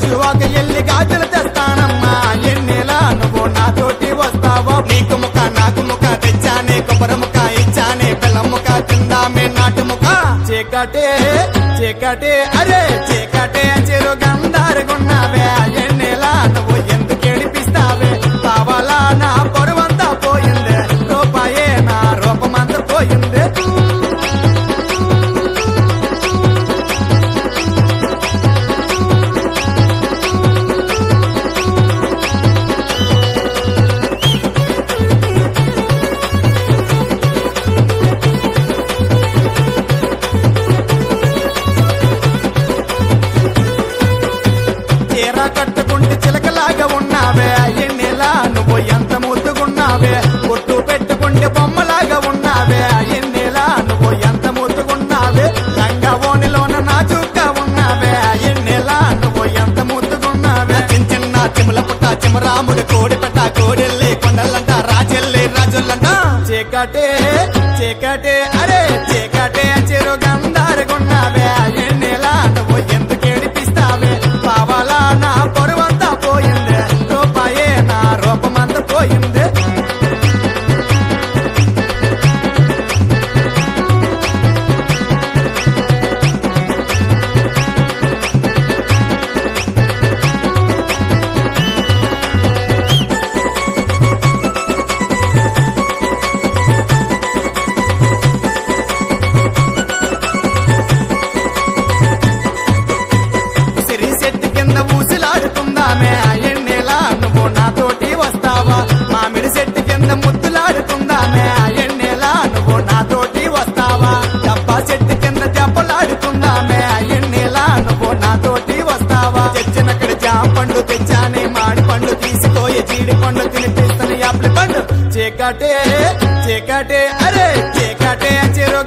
గాజువాక ఎల్లి గాజులు తెస్తానమ్మా ఎన్నెలా నువ్వు నాతోటి వస్తావో నీకు ముఖ నాకు ముఖ తెచ్చానే కొబ్బరి ముఖ ఇచ్చానే బెల్లం ముఖ తిందామే నాటు ముఖ చీకటే చీకటే అరే చీకటే చెరు గంధారుగున్నావే ఎన్నెలా నువ్వు ఎందుకు ఏడిపిస్తావే కావాలా నా పొరువంతా పోయిందే రూపాయే నా రూపమంతా పోయిందే కట్టుకుంటే చిలకలాగా ఉన్నావే ఎన్నెలా నువ్వు ఎంత ముద్దుగున్నావే కొట్టు పెట్టుకుంటే బొమ్మలాగా ఉన్నావే ఎన్నెలా నువ్వు ఎంత ముద్దుగున్నావే లంగా ఓనిలోన నాజుగ్గా ఉన్నావే ఎన్నెలా నువ్వు ఎంత ముద్దుగున్నావే చిన్న చిన్న చిముల పుట్ట చిమరాముడు కోడి పెట్ట కోడెల్లి కొండలంట రాజెల్లి రాజులంట చీకటే చీకటే అరే చీకటే చెరు గంధారుగున్నావే ఎన్నెలా నువ్వు ఎందుకు ఏడిపిస్తావే కావాలా నా పొరువంతా పోయిందే రూపాయే నా రూపమంతా పోయిందే ఊసిలాడుకుందామే ఎన్నెలా నువ్వు నాతోటి వస్తావా మామిడి చెట్టు కింద ముద్దులాడుకుందామే ఎన్నెలా నువ్వు నాతోటి వస్తావా డబ్బా చెట్టు కింద దెబ్బలాడుకుందామే ఎన్నెలా నువ్వు నాతోటి వస్తావా తెచ్చినక్కడ జామ పండు తెచ్చానే మాడి పండు తీసుకోయే జీడి పండు తినిపిస్తాను యాప్లి పండు చీకటే చీకటే అరే చీకటే చెరు